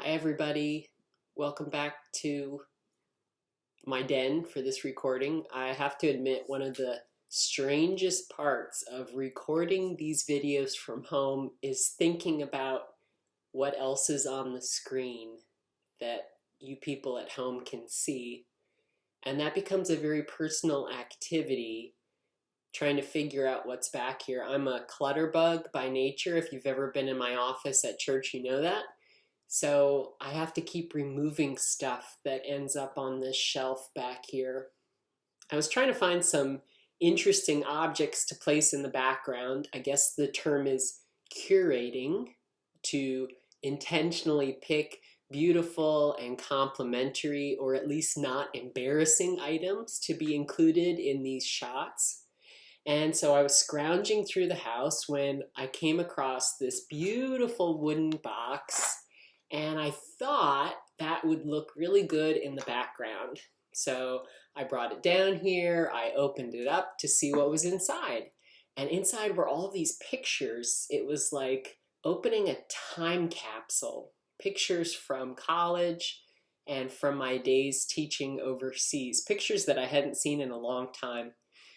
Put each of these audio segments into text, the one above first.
Hi everybody, welcome back to my den for this recording. I have to admit, one of the strangest parts of recording these videos from home is thinking about what else is on the screen that you people at home can see. And that becomes a very personal activity, trying to figure out what's back here. I'm a clutter bug by nature. If you've ever been in my office at church, you know that. So I have to keep removing stuff that ends up on this shelf back here. I was trying to find some interesting objects to place in the background. I guess the term is curating, to intentionally pick beautiful and complimentary, or at least not embarrassing items to be included in these shots. And so I was scrounging through the house when I came across this beautiful wooden box, and I thought that would look really good in the background. So I brought it down here, I opened it up to see what was inside. And inside were all these pictures. It was like opening a time capsule. Pictures from college and from my days teaching overseas. Pictures that I hadn't seen in a long time.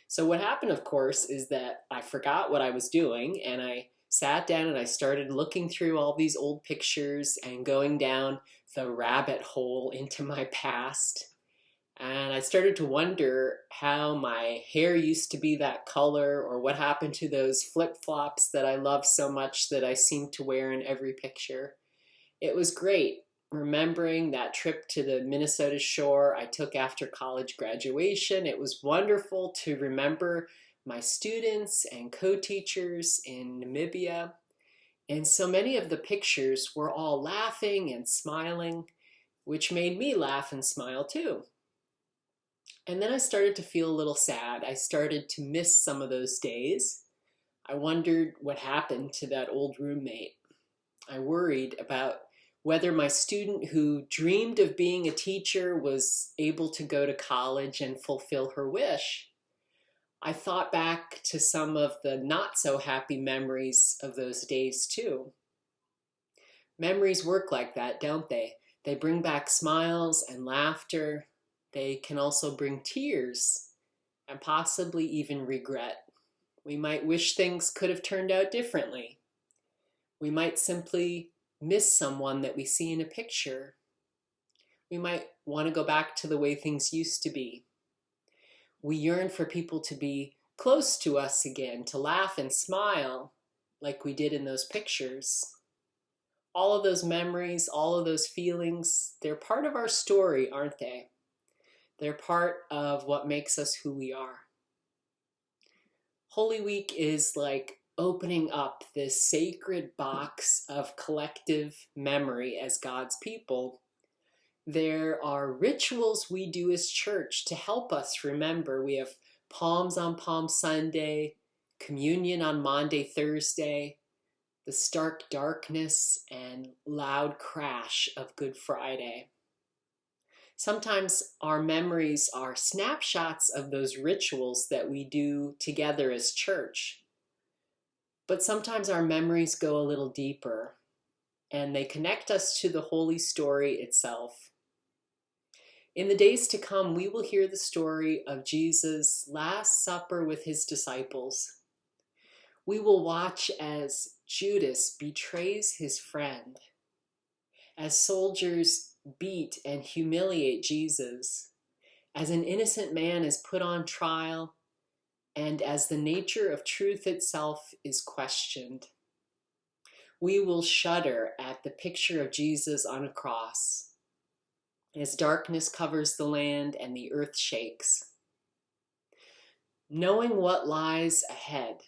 So what happened, of course, is that I forgot what I was doing, and I sat down and I started looking through all these old pictures and going down the rabbit hole into my past. And I started to wonder how my hair used to be that color, or what happened to those flip-flops that I love so much that I seem to wear in every picture. It was great remembering that trip to the Minnesota shore I took after college graduation. It was wonderful to remember my students and co-teachers in Namibia. And so many of the pictures were all laughing and smiling, which made me laugh and smile too. And then I started to feel a little sad. I started to miss some of those days. I wondered what happened to that old roommate. I worried about whether my student who dreamed of being a teacher was able to go to college and fulfill her wish. I thought back to some of the not so happy memories of those days too. Memories work like that, don't they? They bring back smiles and laughter. They can also bring tears and possibly even regret. We might wish things could have turned out differently. We might simply miss someone that we see in a picture. We might want to go back to the way things used to be. We yearn for people to be close to us again, to laugh and smile like we did in those pictures. All of those memories, all of those feelings, they're part of our story, aren't they? They're part of what makes us who we are. Holy Week is like opening up this sacred box of collective memory as God's people. There are rituals we do as church to help us remember. We have Palms on Palm Sunday, communion on Maundy, Thursday, the stark darkness and loud crash of Good Friday. Sometimes our memories are snapshots of those rituals that we do together as church. But sometimes our memories go a little deeper, and they connect us to the holy story itself. In the days to come, we will hear the story of Jesus' Last Supper with his disciples. We will watch as Judas betrays his friend, as soldiers beat and humiliate Jesus, as an innocent man is put on trial, and as the nature of truth itself is questioned. We will shudder at the picture of Jesus on a cross, as darkness covers the land and the earth shakes. Knowing what lies ahead,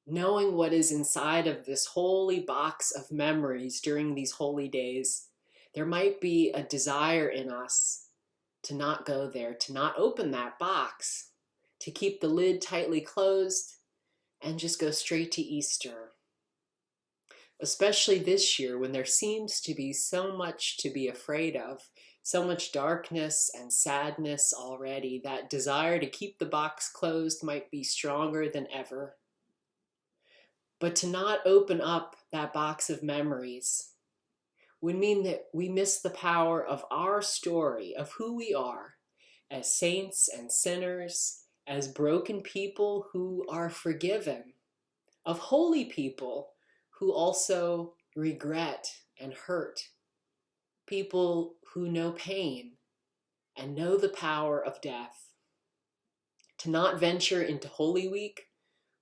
knowing what is inside of this holy box of memories during these holy days, there might be a desire in us to not go there, to not open that box, to keep the lid tightly closed and just go straight to Easter. Especially this year, when there seems to be so much to be afraid of, so much darkness and sadness already, that desire to keep the box closed might be stronger than ever. But to not open up that box of memories, would mean that we miss the power of our story, of who we are as saints and sinners, as broken people who are forgiven, of holy people who also regret and hurt, people who know pain and know the power of death. To not venture into Holy Week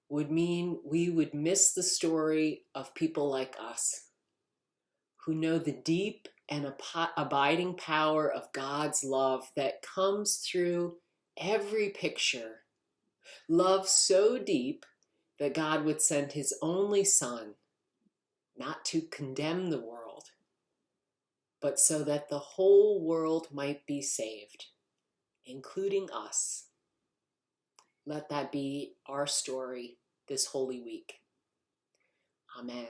would mean we would miss the story of people like us, who know the deep and abiding power of God's love that comes through every picture. Love so deep that God would send his only Son, not to condemn the world, but so that the whole world might be saved, including us. Let that be our story this Holy Week. Amen.